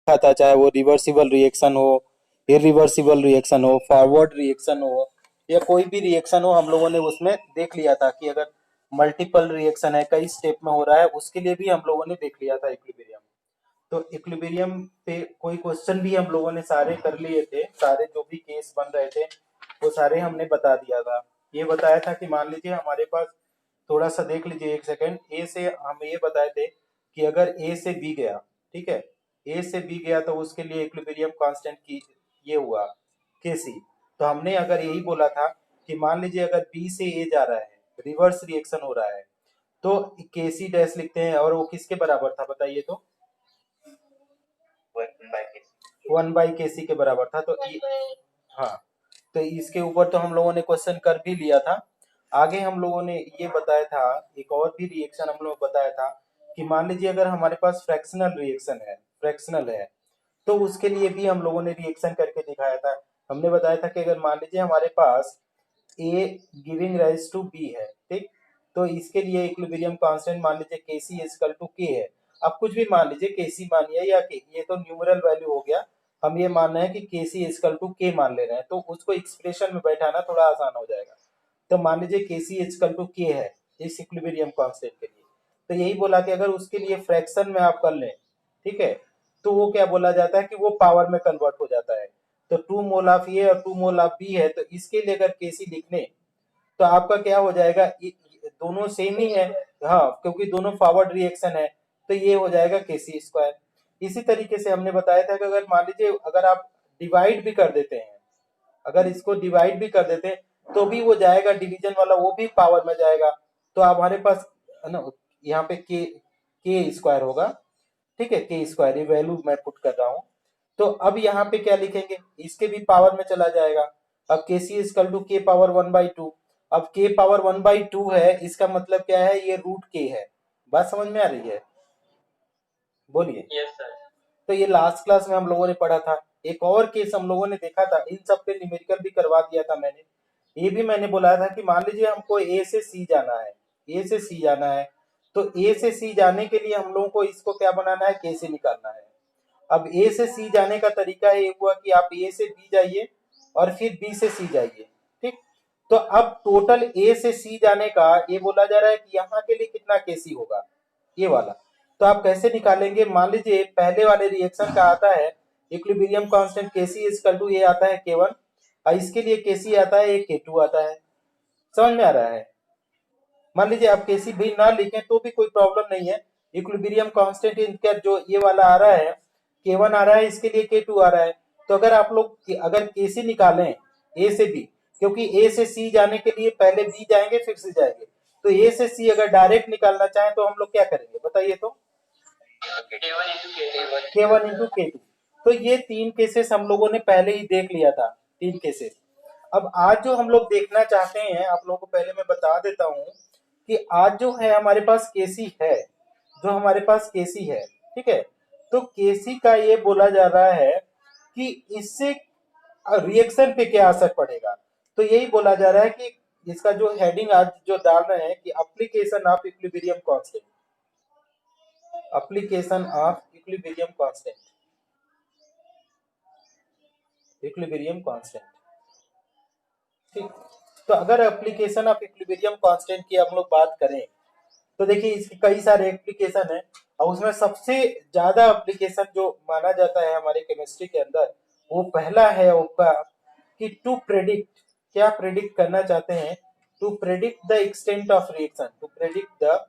देखा था, चाहे वो रिवर्सिबल रिएक्शन हो, इरिवर्सिबल रिएक्शन हो, फॉरवर्ड रिएक्शन हो, या कोई भी रिएक्शन हो, हम लोगों ने उसमें देख लिया था कि अगर मल्टीपल रिएक्शन है, कई स्टेप में हो रहा है, उसके लिए भी हम लोगों ने देख लिया था इक्विलिब्रियम। तो इक्विलिब्रियम पे कोई क्वेश्चन भी हम लोगों ने सारे कर लिए थे, सारे जो भी केस बन रहे थे वो सारे हमने बता दिया था। ये बताया था कि मान लीजिए हमारे पास, थोड़ा सा देख लीजिए एक सेकेंड, ए से हम ये बताए थे कि अगर ए से बी गया, ठीक है, ए से बी गया तो उसके लिए इक्विलिब्रियम कांस्टेंट की ये हुआ के सी। तो हमने अगर यही बोला था कि मान लीजिए अगर बी से ए जा रहा है, रिवर्स रिएक्शन हो रहा है, तो के सी डैश लिखते हैं, और वो किसके बराबर था बताइए तो? 1/kc के बराबर था। तो हाँ, तो इसके ऊपर तो हम लोगों ने क्वेश्चन कर भी लिया था। आगे हम लोगों ने ये बताया था, एक और भी रिएक्शन हम लोग बताया था कि मान लीजिए अगर हमारे पास फ्रैक्शनल है, तो उसके लिए भी हम लोगों ने रिएक्शन करके दिखाया था। हमने बताया था कि अगर मान लीजिए हमारे पास ए गिविंग राइज टू बी है, ठीक, तो इसके लिए इक्विलिब्रियम कांस्टेंट मान लीजिए के सी इक्वल टू के है। अब कुछ भी मान लीजिए, के सी मानिए या के, ये तो न्यूमरल वैल्यू हो गया, हम ये मान रहे हैं कि के सी इक्वल टू के मान ले रहे हैं, तो उसको एक्सप्रेशन में बैठाना थोड़ा आसान हो जाएगा। तो मान लीजिए के सी इक्वल टू के है इस इक्विलिब्रियम कांस्टेंट के लिए, तो यही बोला कि अगर उसके लिए फ्रैक्शन में आप कर लें, ठीक है, तो वो क्या बोला जाता है कि वो पावर में कन्वर्ट हो जाता है। तो 2 मोल ऑफ ए और 2 मोल ऑफ बी है, तो इसके लिए अगर के सी लिखने तो आपका क्या हो जाएगा, दोनों सेम ही है, हाँ, क्योंकि दोनों फॉरवर्ड रिएक्शन है, तो ये हो जाएगा के सी स्क्वायर। इसी तरीके से हमने बताया था कि अगर मान लीजिए अगर आप डिवाइड भी कर देते हैं, अगर इसको डिवाइड भी कर देते हैं तो भी वो जाएगा डिवीजन वाला, वो भी पावर में जाएगा, तो हमारे पास है ना, यहाँ पे के स्क्वायर होगा, ठीक है, के स्क्वायर, ये वैल्यू मैं पुट कर रहा हूँ। तो अब यहाँ पे क्या लिखेंगे, इसके भी पावर में चला जाएगा। अब के सी इक्वल टू के पावर 1/2। अब के पावर 1/2 है, इसका मतलब क्या है, ये रूट के है। बात समझ में आ रही है? बोलिए। Yes sir. तो ये लास्ट क्लास में हम लोगों ने पढ़ा था। एक और केस हम लोगों ने देखा था, इन सब पे न्यूमेरिकल भी करवा दिया था मैंने। ये भी मैंने बोला था कि मान लीजिए हमको ए से सी जाना है, ए से सी जाना है, तो ए से सी जाने के लिए हम लोगों को इसको क्या बनाना है, के से निकालना है। अब ए से सी जाने का तरीका ये हुआ कि आप ए से बी जाइए और फिर बी से सी जाइए, ठीक। तो अब टोटल ए से सी जाने का ये बोला जा रहा है कि यहाँ के लिए कितना के सी होगा, ये वाला। तो आप कैसे निकालेंगे, मान लीजिए पहले वाले रिएक्शन का आता है इक्विलिब्रियम कांस्टेंट के सी इक्वल टू, ये आता है K1, और इसके लिए के सी आता है, K2 आता है। समझ में आ रहा है? मान लीजिए आप के सी भी ना लिखें तो भी कोई प्रॉब्लम नहीं है। इक्विलिब्रियम कांस्टेंट इनका जो ये वाला आ रहा है K1 आ रहा है, इसके लिए K2 आ रहा है। तो अगर आप लोग अगर के सी निकालें ए से बी, क्योंकि ए से सी जाने के लिए पहले बी जाएंगे फिर सी जाएंगे, तो ए से सी अगर डायरेक्ट निकालना चाहें तो हम लोग क्या करेंगे बताइए तो? K1 into K2। तो ये 3 केसेस हम लोगों ने पहले ही देख लिया था, 3 केसेस। अब आज जो हम लोग देखना चाहते हैं, आप लोगों को पहले मैं बता देता हूं कि आज जो है हमारे पास केसी है, जो हमारे पास केसी है, ठीक है, तो केसी का ये बोला जा रहा है कि इससे रिएक्शन पे क्या असर पड़ेगा। तो यही बोला जा रहा है कि इसका जो हेडिंग आज जो डाल रहे हैं कि application of equilibrium constant, application of equilibrium constant, equilibrium constant, ठीक। तो अगर एप्लीकेशन ऑफ इक्विलिब्रियम कांस्टेंट की हम लोग बात करें तो देखिए इसके कई सारे एप्लीकेशन है, और उसमें सबसे ज्यादा एप्लीकेशन जो माना जाता है हमारे केमिस्ट्री के अंदर, वो पहला है आपका कि टू प्रेडिक्ट, क्या प्रेडिक्ट करना चाहते हैं, to predict the extent of reaction, to predict the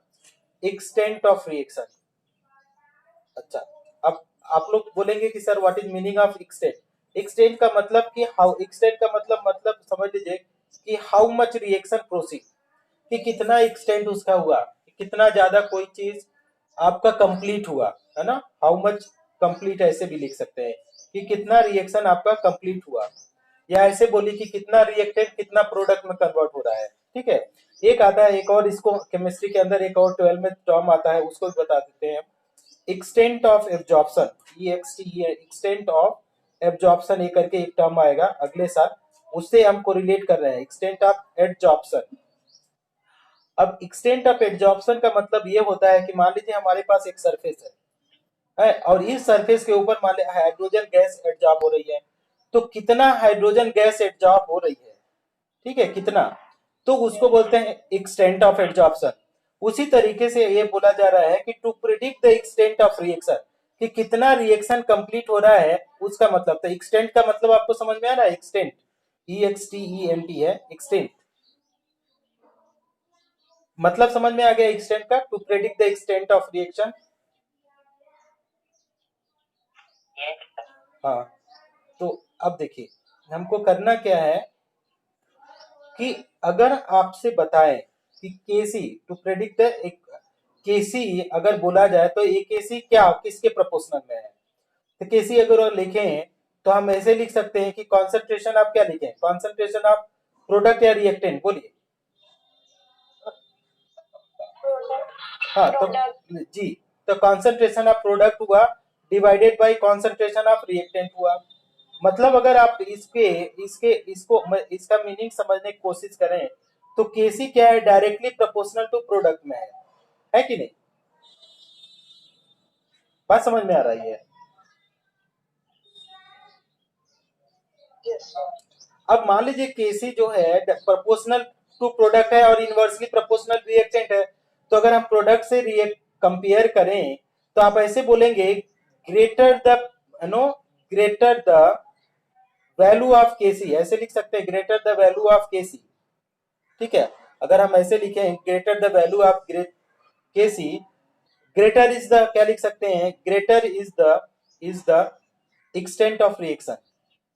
extent of reaction. अच्छा, अब आप लोग बोलेंगे कि sir what is meaning of extent. Extent का मतलब कि हाउ, एक्सटेंट का मतलब समझ लीजिए कि हाउ मच रिएक्शन प्रोसीड, कि कितना एक्सटेंट उसका हुआ, कितना ज्यादा कोई चीज आपका कंप्लीट हुआ, है ना, हाउ मच कंप्लीट ऐसे भी लिख सकते हैं कि कितना रिएक्शन आपका कंप्लीट हुआ, या ऐसे बोली कि कितना रिएक्टेंट कितना प्रोडक्ट में कन्वर्ट हो रहा है, ठीक है। एक आता है, एक और इसको केमिस्ट्री के अंदर एक और 12 में टर्म आता है, उसको भी बता देते हैं, extent of absorption, extent of absorption, ये करके एक टर्म आएगा अगले साल, उससे हम कोरिलेट कर रहे हैं एक्सटेंट ऑफ एब्जॉर्प्शन। अब एक्सटेंट ऑफ एब्जॉर्प्शन का मतलब ये होता है कि मान लीजिए हमारे पास एक सरफेस है, है, और इस सरफेस के ऊपर मान लिया हाइड्रोजन गैस एडजॉर्ब हो रही है, तो कितना हाइड्रोजन गैस एडजॉर्ब हो रही है, ठीक है, कितना, तो उसको बोलते हैं एक्सटेंट ऑफ एडजॉर्प्शन। उसी तरीके से ये बोला जा रहा है कि to predict the extent of reaction, कि कितना रिएक्शन कंप्लीट हो रहा है, उसका मतलब, तो एक्सटेंट का मतलब आपको समझ में आ रहा है, एक्सटेंट, EXTENT है एक्सटेंट, मतलब समझ में आ गया एक्सटेंट का, to predict the extent of reaction. हाँ, तो अब देखिए हमको करना क्या है कि अगर आपसे बताएं कि केसी टू प्रेडिक्ट एक केसी अगर बोला जाए तो ये केसी क्या किसके प्रोपोर्शनल में है, तो केसी अगर लिखें तो हम ऐसे लिख सकते हैं कि कॉन्सेंट्रेशन आप क्या लिखें, कॉन्सेंट्रेशन ऑफ प्रोडक्ट या रिएक्टेंट, बोलिए। हाँ तो जी, तो कॉन्सेंट्रेशन ऑफ प्रोडक्ट हुआ divided by concentration of reactant हुआ। मतलब अगर आप इसके इसके इसको इसका मीनिंग समझने की कोशिश करें तो केसी क्या है, डायरेक्टली प्रोपोर्शनल टू प्रोडक्ट में है कि नहीं, बात समझ में आ रही है। अब मान लीजिए केसी जो है प्रोपोर्शनल टू प्रोडक्ट है और इनवर्सली प्रोपोर्शनल रिएक्टेंट है, तो अगर हम प्रोडक्ट से रिएक्ट कंपेयर करें तो आप ऐसे बोलेंगे greater the no greater the value of KC, ऐसे लिख सकते हैं greater the value of KC, ठीक है। अगर हम ऐसे लिखें greater the value of KC, greater is the क्या लिख सकते हैं, greater is the extent of reaction,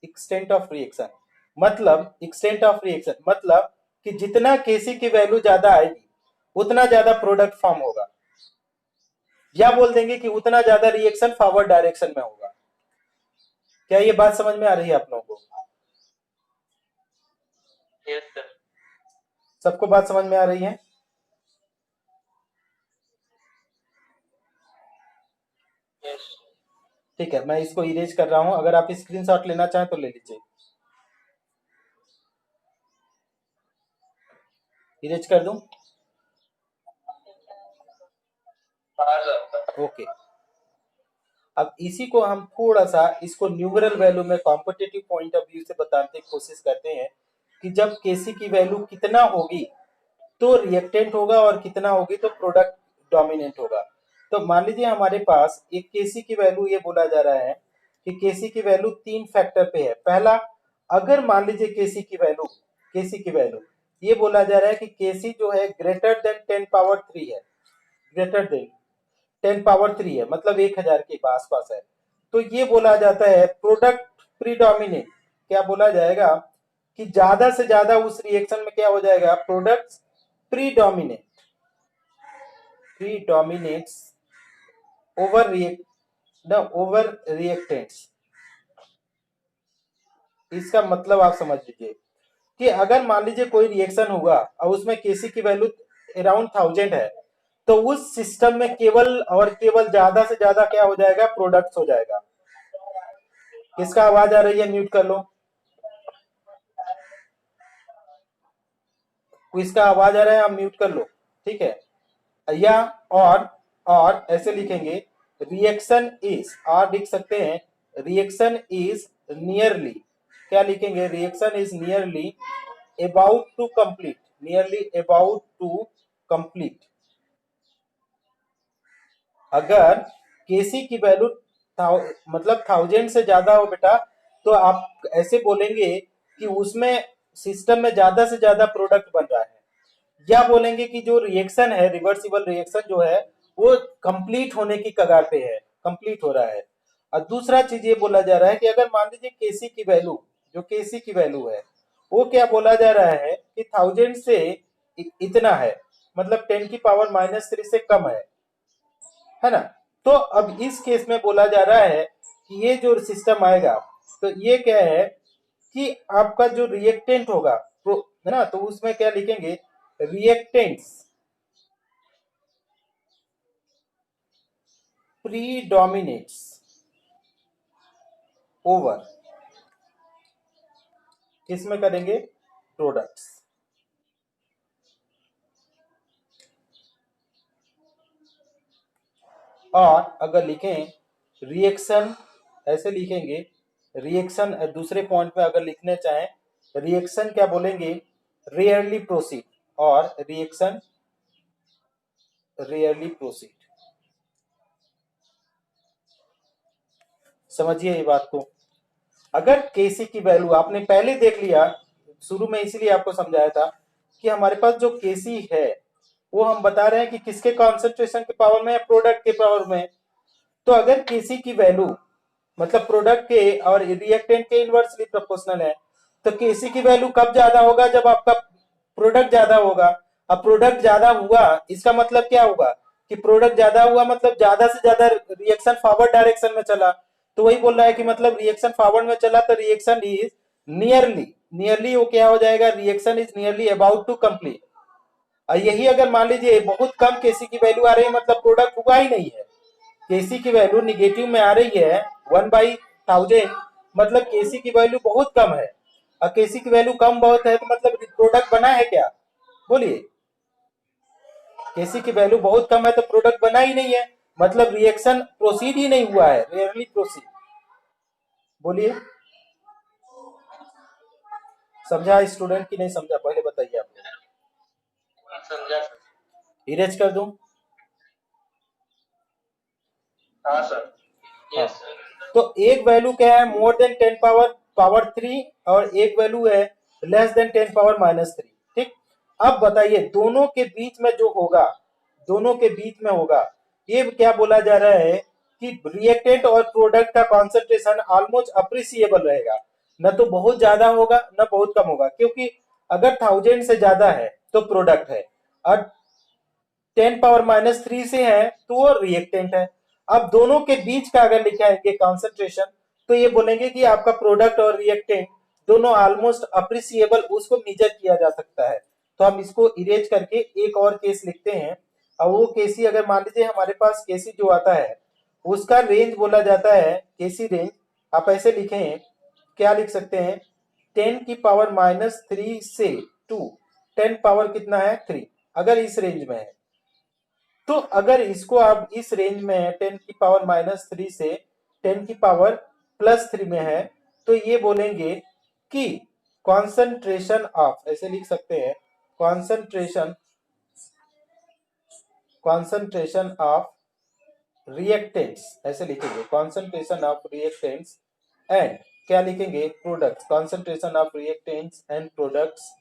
extent of reaction, मतलब एक्सटेंट ऑफ रिएक्शन मतलब कि जितना केसी की वैल्यू ज्यादा आएगी उतना ज्यादा प्रोडक्ट फॉर्म होगा, या बोल देंगे कि उतना ज्यादा रिएक्शन फॉरवर्ड डायरेक्शन में होगा। क्या ये बात समझ में आ रही है आप लोगों को? Yes sir. सबको बात समझ में आ रही है? यस। ठीक है, मैं इसको इरेज कर रहा हूं, अगर आप स्क्रीनशॉट लेना चाहें तो ले लीजिए, इरेज कर दूं? ओके, अब इसी को हम थोड़ा सा इसको न्यूमरल वैल्यू में कॉम्पिटिटिव पॉइंट ऑफ व्यू से बताने की कोशिश करते हैं कि जब केसी की वैल्यू कितना होगी तो रिएक्टेंट होगा और कितना होगी तो प्रोडक्ट डोमिनेंट होगा। तो मान लीजिए हमारे पास एक केसी की वैल्यू, ये बोला जा रहा है कि केसी की वैल्यू 3 फैक्टर पे है। पहला, अगर मान लीजिए केसी की वैल्यू ये बोला जा रहा है कि केसी जो है ग्रेटर देन 10 पावर 3 है, ग्रेटर देन 10 पावर 3 है, मतलब 1000 के आसपास है, तो ये बोला जाता है प्रोडक्ट प्रीडोमिनेट, क्या बोला जाएगा कि ज्यादा से ज्यादा उस रिएक्शन में क्या हो जाएगा, प्रोडक्ट प्रीडोमिनेट, प्रीडोमिनेट्स ओवर रिएक्ट न ओवर रिएक्टेंट्स। इसका मतलब आप समझ लीजिए कि अगर मान लीजिए कोई रिएक्शन होगा और उसमें केसी की वैल्यू अराउंड 1000 है, तो उस सिस्टम में केवल और केवल ज्यादा से ज्यादा क्या हो जाएगा, प्रोडक्ट हो जाएगा। किसका आवाज आ रही है, म्यूट कर लो। किसका आवाज आ रहा है, आप म्यूट कर लो, ठीक है। या और और ऐसे लिखेंगे रिएक्शन इज, और लिख सकते हैं रिएक्शन इज नियरली, क्या लिखेंगे, reaction is nearly about to complete, nearly about to complete. अगर केसी की वैल्यू मतलब 1000 से ज्यादा हो बेटा, तो आप ऐसे बोलेंगे कि उसमें सिस्टम में ज्यादा से ज्यादा प्रोडक्ट बन रहा है, या बोलेंगे कि जो रिएक्शन है, रिवर्सिबल रिएक्शन जो है वो कंप्लीट होने की कगार पे है, कंप्लीट हो रहा है। और दूसरा चीज ये बोला जा रहा है कि अगर मान लीजिए केसी की वैल्यू, जो केसी की वैल्यू है वो क्या बोला जा रहा है कि 1000 से इतना है, मतलब 10 की पावर -3 से कम है ना। तो अब इस केस में बोला जा रहा है कि ये जो सिस्टम आएगा तो ये क्या है कि आपका जो रिएक्टेंट होगा है ना, तो उसमें क्या लिखेंगे, रिएक्टेंट्स प्रीडोमिनेट्स ओवर, किसमें करेंगे, प्रोडक्ट्स। और अगर लिखें रिएक्शन ऐसे लिखेंगे, रिएक्शन दूसरे पॉइंट पे अगर लिखने चाहें, रिएक्शन क्या बोलेंगे, रेयरली प्रोसीड, और रिएक्शन रेयरली प्रोसीड। समझिए ये बात को। अगर केसी की वैल्यू आपने पहले देख लिया, शुरू में इसलिए आपको समझाया था कि हमारे पास जो केसी है वो हम बता रहे हैं कि किसके कॉन्सेंट्रेशन के पावर में है, प्रोडक्ट के पावर में। तो अगर केसी की वैल्यू मतलब प्रोडक्ट के और रिएक्टेंट के इनवर्सली प्रोपोर्शनल है, तो केसी की वैल्यू कब ज्यादा होगा, जब आपका प्रोडक्ट ज्यादा होगा। अब प्रोडक्ट ज्यादा हुआ इसका मतलब क्या होगा कि प्रोडक्ट ज्यादा हुआ मतलब ज्यादा से ज्यादा रिएक्शन फॉरवर्ड डायरेक्शन में चला। तो वही बोल रहा है कि मतलब रिएक्शन फॉरवर्ड में चला तो रिएक्शन इज नियरली, नियरली वो क्या हो जाएगा, reaction is nearly about to complete. और यही अगर मान लीजिए बहुत कम केसी की वैल्यू आ रही है मतलब प्रोडक्ट हुआ ही नहीं है, केसी की वैल्यू निगेटिव में आ रही है 1/1000, मतलब केसी की वैल्यू बहुत कम है। और केसी की वैल्यू कम बहुत है तो मतलब प्रोडक्ट बना है क्या, बोलिए। केसी की वैल्यू बहुत कम है तो प्रोडक्ट बना ही नहीं है, मतलब रिएक्शन प्रोसीड ही नहीं हुआ है, रेयरली प्रोसीड। बोलिए, समझा स्टूडेंट की नहीं समझा, पहले बताइए आप लोग। समझा सर। इरेज कर दूं? हाँ सर। हाँ, यस सर। तो एक वैल्यू क्या है, मोर देन 10 पावर 3, और एक वैल्यू है लेस देन 10 पावर -3। ठीक, अब बताइए दोनों के बीच में जो होगा, दोनों के बीच में होगा, ये क्या बोला जा रहा है कि रिएक्टेंट और प्रोडक्ट का कॉन्सेंट्रेशन ऑलमोस्ट अप्रिसिएबल रहेगा, न तो बहुत ज्यादा होगा न बहुत कम होगा, क्योंकि अगर 1000 से ज्यादा है तो प्रोडक्ट है, और 10 पावर -3 से है तो वो रिएक्टेंट है। अब दोनों के बीच का अगर लिखाएंगे कॉन्सेंट्रेशन, तो ये बोलेंगे कि आपका प्रोडक्ट और रिएक्टेंट दोनों ऑलमोस्ट अप्रिसिएबल, उसको मेजर किया जा सकता है। तो हम इसको इरेज करके एक और केस लिखते हैं। और वो केसी अगर मान लीजिए हमारे पास केसी जो आता है उसका रेंज बोला जाता है, केसी रेंज आप ऐसे लिखें, क्या लिख सकते हैं, 10 की पावर -3 से टू 10 पावर कितना है 3, अगर इस रेंज में है। तो अगर इसको आप इस रेंज में 10 की पावर -3 से 10 की पावर +3 में है, तो ये बोलेंगे कि कॉन्सेंट्रेशन ऑफ, ऐसे लिख सकते हैं, कॉन्सेंट्रेशन कॉन्सेंट्रेशन ऑफ रिएक्टेंट्स, ऐसे लिखेंगे कॉन्सेंट्रेशन ऑफ रिएक्टेंट्स एंड क्या लिखेंगे, products, concentration of reactants and products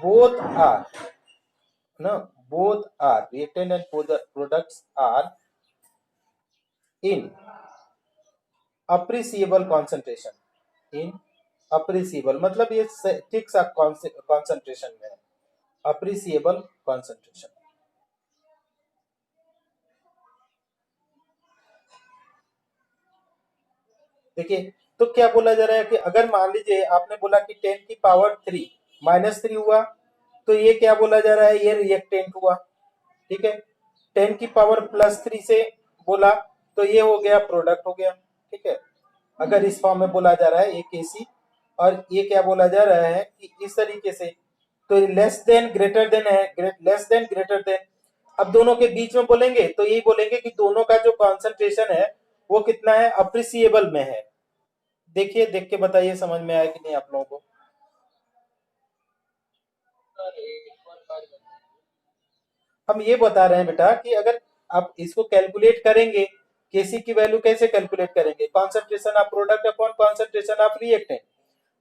both are, no, both are reactant and products are in appreciable concentration, in appreciable मतलब ये ठीक सा concentration में है, appreciable concentration। देखिए, तो क्या बोला जा रहा है कि अगर मान लीजिए आपने बोला कि 10 की पावर 3 -3 हुआ, तो ये क्या बोला जा रहा है, ये रिएक्टेंट हुआ। ठीक है, 10 की पावर +3 से बोला तो ये हो गया प्रोडक्ट हो गया। ठीक है, अगर इस फॉर्म में बोला जा रहा है, एक केसी, और ये क्या बोला जा रहा है कि इस तरीके से, तो लेस देन ग्रेटर देन है, लेस देन ग्रेटर देन। अब दोनों के बीच में बोलेंगे तो यही बोलेंगे कि दोनों का जो कॉन्सेंट्रेशन है वो कितना है, अप्रिसिएबल में है। देखिए, देख के बताइए समझ में आया कि नहीं आप लोगों को। हम ये बता रहे हैं बेटा कि अगर आप इसको कैलकुलेट करेंगे, केसी की वैल्यू कैसे कैलकुलेट करेंगे, concentration of product upon concentration of reactant.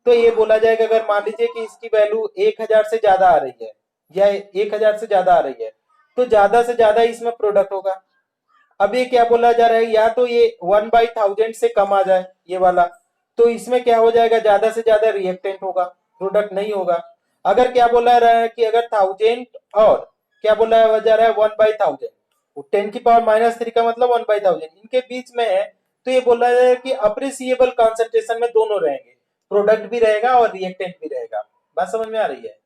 तो ये बोला जाएगा अगर मान लीजिए कि इसकी वैल्यू 1000 से ज्यादा आ रही है, या 1000 से ज्यादा आ रही है, तो ज्यादा से ज्यादा इसमें प्रोडक्ट होगा। अब ये क्या बोला जा रहा है, या तो ये 1/1000 से कम आ जाए ये वाला, तो इसमें क्या हो जाएगा, ज्यादा से ज्यादा रिएक्टेंट होगा, प्रोडक्ट नहीं होगा। अगर क्या बोला रहा है कि अगर 1000 और क्या बोला जा रहा है 1/1000, 10 की पावर -3 का मतलब 1/1000 इनके बीच में है, तो ये बोला जा रहा है कि अप्रिसिएबल कॉन्सेंट्रेशन में दोनों रहेंगे, प्रोडक्ट भी रहेगा और रिएक्टेंट भी रहेगा। बात समझ में आ रही है?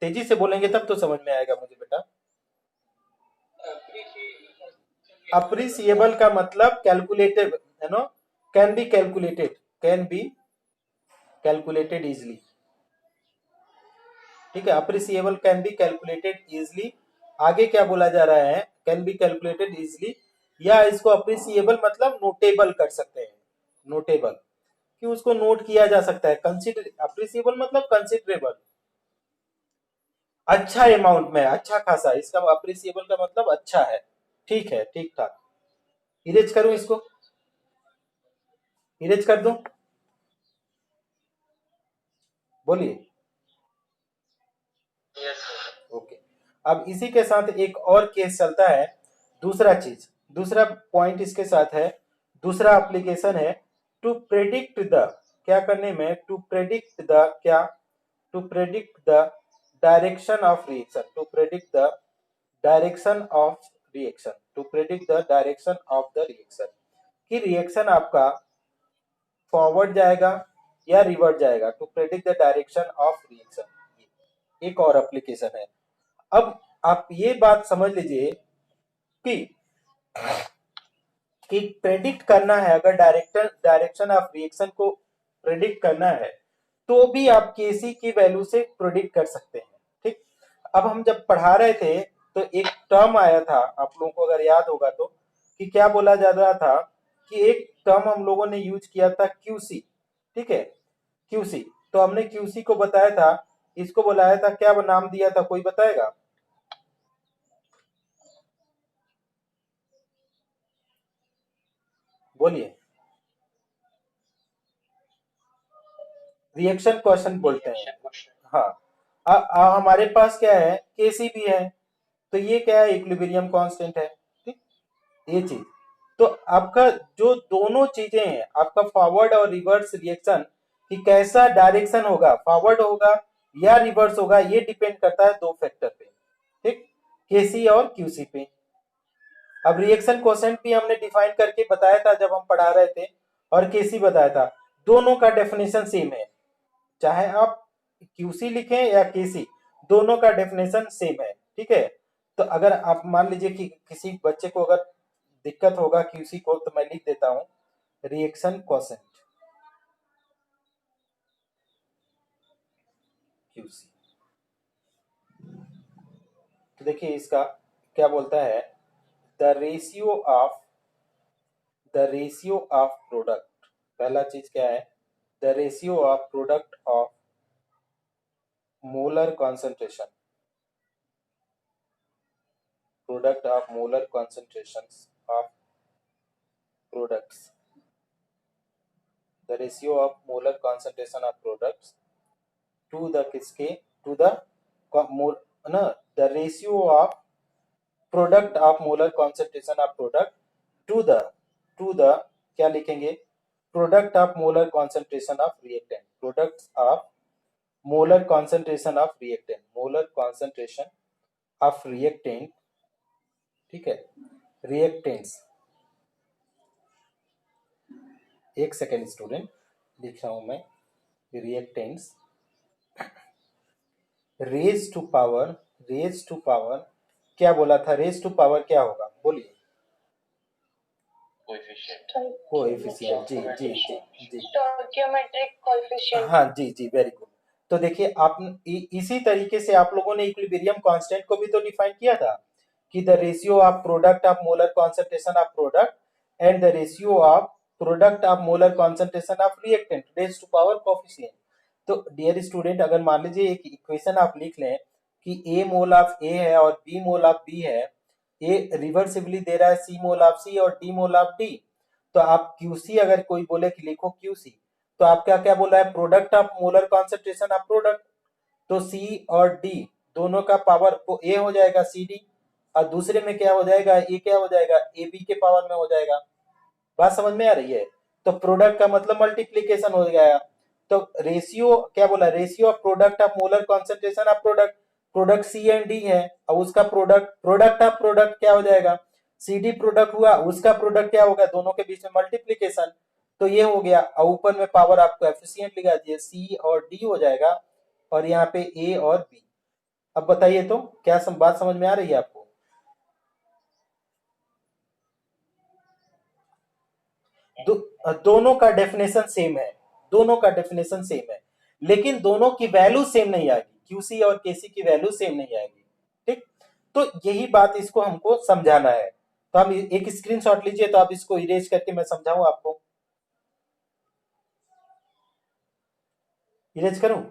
तेजी से बोलेंगे तब तो समझ में आएगा मुझे बेटा। अप्रिसिएबल का मतलब कैलकुलेटेड, है no, can be calculated, can be calculated easily. ठीक है, appreciable can be calculated easily, आगे क्या बोला जा रहा है, कैन बी कैलकुलेटेड इजिली, या इसको अप्रिसिएबल मतलब नोटेबल कर सकते हैं, नोटेबल कि उसको नोट किया जा सकता है, कंसिडर, अप्रिसिएबल मतलब कंसिडरेबल, अच्छा अमाउंट में, अच्छा खासा, इसका अप्रिसिएबल का मतलब अच्छा है, ठीक है, ठीक ठाक। इरेज करूं इसको, इरेज कर दूं, बोलिए। Yes sir. ओके, अब इसी के साथ एक और केस चलता है, दूसरा चीज, दूसरा पॉइंट इसके साथ है, दूसरा एप्लीकेशन है, टू प्रेडिक्ट द, क्या करने में, टू प्रेडिक्ट द क्या, to predict the direction of reaction, to predict the direction of reaction, to predict the direction of the reaction, कि रिएक्शन आपका फॉरवर्ड जाएगा या रिवर्ट जाएगा, to predict the direction of reaction, एक और application है। अब आप ये बात समझ लीजिए कि प्रेडिक्ट करना है, अगर डायरेक्शन ऑफ रिएक्शन को प्रेडिक्ट करना है तो भी आप केसी की वैल्यू से प्रेडिक्ट कर सकते हैं, ठीक। अब हम जब पढ़ा रहे थे तो एक टर्म आया था, आप लोगों को अगर याद होगा तो, कि क्या बोला जा रहा था, कि एक टर्म हम लोगों ने यूज किया था क्यूसी, ठीक है, क्यूसी, तो हमने क्यूसी को बताया था, इसको बुलाया था, क्या नाम दिया था, कोई बताएगा? बोलिए। रिएक्शन क्वेश्चन बोलते हैं, हाँ। हमारे पास क्या है, केसी भी है, तो ये क्या है, इक्विलिब्रियम कांस्टेंट है, ठीक, ये चीज। तो आपका जो दोनों चीजें हैं, आपका फॉरवर्ड और रिवर्स रिएक्शन, कि कैसा डायरेक्शन होगा, फॉरवर्ड होगा या रिवर्स होगा, ये डिपेंड करता है दो फैक्टर पे, ठीक, केसी और क्यूसी पे। अब रिएक्शन क्वोशेंट भी हमने डिफाइन करके बताया था जब हम पढ़ा रहे थे, और केसी बताया था, दोनों का डेफिनेशन सेम है, चाहे आप क्यूसी लिखें या केसी, दोनों का डेफिनेशन सेम है, ठीक है। तो अगर आप मान लीजिए कि किसी बच्चे को अगर दिक्कत होगा क्यूसी को, तो मैं लिख देता हूं रिएक्शन क्वोशेंट, क्यूसी। तो देखिए इसका क्या बोलता है, the ratio of, the ratio of product, पहला चीज क्या है, the ratio of product of molar concentration, product of molar concentrations of products, the ratio of molar concentration of products to the किसके, to the ना, the ratio of product of molar concentration of product to the क्या लिखेंगे, product of molar concentration of reactant, products of molar concentration of reactant, molar concentration of reactant, ठीक है, reactants, एक second student, लिख रहा हूं मैं, रिएक्टेंट्स, रेज टू पावर, क्या बोला था, रेज टू पावर क्या होगा, बोलिए। कोएफिशिएंट, जी जी जी जी, स्टोइकियोमेट्रिक कोएफिशिएंट, हाँ जी जी, वेरी गुड। तो देखिए आप इसी तरीके से आप लोगों ने इक्विलिब्रियम कांस्टेंट को भी तो डिफाइन किया था, कि the ratio of product of molar concentration of product and the ratio of product of molar concentration of reactant raise to power coefficient. तो डियर स्टूडेंट, अगर मान लीजिए एक इक्वेशन आप लिख लें कि ए मोल ऑफ ए है और बी मोल ऑफ बी है, ए रिवर्सिबली दे रहा है सी मोल ऑफ सी और डी मोल ऑफ डी, तो आप क्यूसी अगर कोई बोले कि लिखो क्यूसी, तो आप क्या क्या बोला है, product of molar concentration of product, तो सी और डी दोनों का पावर को ए हो जाएगा सी डी, और दूसरे में क्या हो जाएगा, ए क्या हो जाएगा, ए बी के पावर में हो जाएगा। बात समझ में आ रही है? तो प्रोडक्ट का मतलब मल्टीप्लीकेशन हो गया। तो रेशियो क्या बोला, ratio of product of molar concentration of product, product C and D है, और उसका प्रोडक्ट ऑफ प्रोडक्ट क्या हो जाएगा, सी डी प्रोडक्ट हुआ, उसका प्रोडक्ट क्या होगा, दोनों के बीच में मल्टीप्लीकेशन, तो ये हो गया, और ऊपर में पावर आपको एफिशिएंट लिखा दिए, सी और डी हो जाएगा, और यहाँ पे ए और बी। अब बताइए तो क्या बात समझ में आ रही है आपको? दोनों का डेफिनेशन सेम है, दोनों का डेफिनेशन सेम है, लेकिन दोनों की वैल्यू सेम नहीं आएगी, क्यूसी और केसी की वैल्यू सेम नहीं आएगी। ठीक, तो यही बात इसको हमको समझाना है। तो हम एक स्क्रीनशॉट लीजिए, तो आप इसको इरेज करके मैं समझाऊं आपको। इरेज करूं?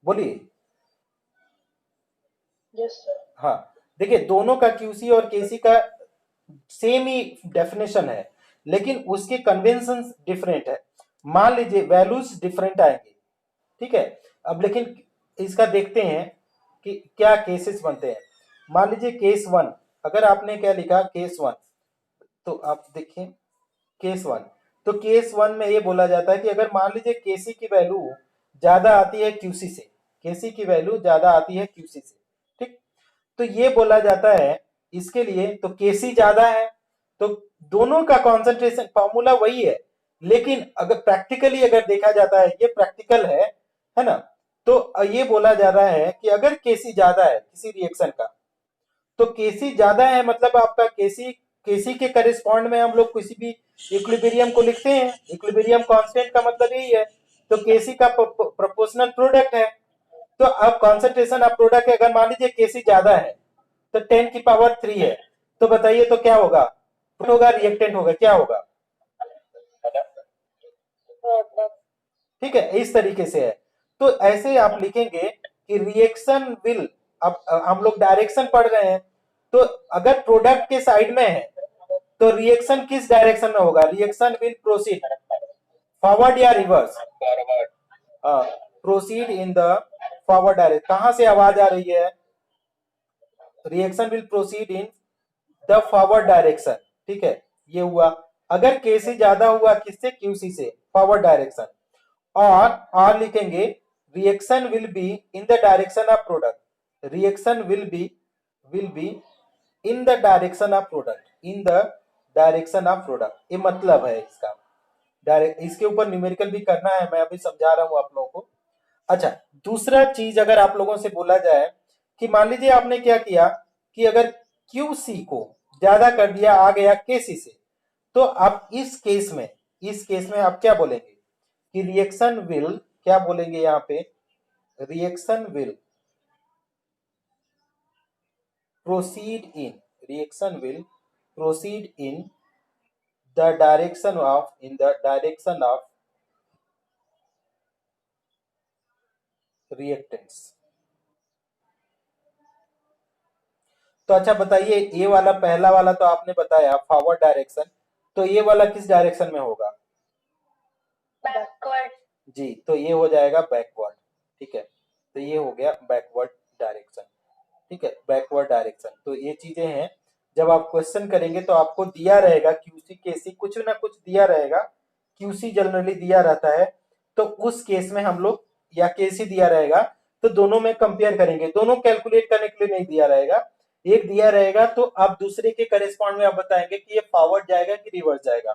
बोलिए। Yes, sir. हाँ, देखिए दोनों का क्यूसी और केसी का सेम ही डेफिनेशन है, लेकिन उसके कन्वेंशन डिफरेंट है। मान लीजिए वैल्यूज डिफरेंट आएंगे, ठीक है। अब लेकिन इसका देखते हैं कि क्या केसेस बनते हैं। मान लीजिए केस वन, अगर आपने क्या लिखा केस वन, तो आप देखिए केस वन, तो केस वन में ये बोला जाता है कि अगर मान लीजिए केसी की वैल्यू ज्यादा आती है क्यूसी से, केसी की वैल्यू ज्यादा आती है क्यूसी से, ठीक, तो ये बोला जाता है इसके लिए, तो केसी ज्यादा है, तो दोनों का कॉन्सेंट्रेशन फॉर्मूला वही है, लेकिन अगर प्रैक्टिकली अगर देखा जाता है, ये प्रैक्टिकल है ना, तो ये बोला जा रहा है कि अगर केसी ज्यादा है किसी रिएक्शन का, तो केसी ज्यादा है मतलब आपका केसी, केसी के करेस्पॉन्ड में हम लोग किसी भी इक्विलिब्रियम को लिखते हैं, इक्विलिब्रियम कांस्टेंट का मतलब यही है, तो केसी का प्रोपोर्शनल प्रोडक्ट है। तो अब कॉन्सेंट्रेशन ऑफ प्रोडक्ट है, अगर मान लीजिए केसी ज्यादा है तो 10 की पावर 3 है, तो बताइए तो क्या होगा, होगा रिएक्टेंट होगा, क्या होगा? ठीक है, इस तरीके से है। तो ऐसे आप लिखेंगे कि रिएक्शन विल, अब हम लोग डायरेक्शन पढ़ रहे हैं, तो अगर प्रोडक्ट के साइड में है तो रिएक्शन किस डायरेक्शन में होगा, रिएक्शन विल प्रोसीड फॉरवर्ड या reverse, proceed in the forward direction. कहां से आवाज आ रही है, reaction will proceed in the forward direction, ठीक है, ये हुआ। अगर केसी ज्यादा हुआ किससे, क्यूसी से, फॉरवर्ड डायरेक्शन। और लिखेंगे reaction will be in the direction of product, reaction will be in the direction of product, in the direction of product, ये मतलब है इसका। डायरेक्ट इसके ऊपर न्यूमेरिकल भी करना है, मैं अभी समझा रहा हूं आप लोगों को। अच्छा, दूसरा चीज अगर आप लोगों से बोला जाए कि मान लीजिए आपने क्या किया कि अगर क्यूसी को ज्यादा कर दिया, आ गया केसी से, तो आप इस केस में आप क्या बोलेंगे कि रिएक्शन विल, क्या बोलेंगे यहाँ पे, reaction will proceed in, reaction will proceed in the direction of, in the direction of reactants. तो अच्छा बताइए, ये वाला पहला वाला तो आपने बताया फॉरवर्ड डायरेक्शन, तो ये वाला किस डायरेक्शन में होगा, Backward. जी, तो ये हो जाएगा बैकवर्ड, ठीक है, तो ये हो गया बैकवर्ड डायरेक्शन, ठीक है, बैकवर्ड डायरेक्शन। तो ये चीजें हैं, जब आप क्वेश्चन करेंगे तो आपको दिया रहेगा क्यूसी केसी, कुछ ना कुछ दिया रहेगा, क्यूसी जनरली दिया रहता है, तो उस केस में हम लोग, या केसी दिया रहेगा तो दोनों में कंपेयर करेंगे, दोनों कैलकुलेट करने के लिए नहीं दिया रहेगा, एक दिया रहेगा तो आप दूसरे के करेस्पॉन्ड में आप बताएंगे कि ये फॉरवर्ड जाएगा कि रिवर्स जाएगा।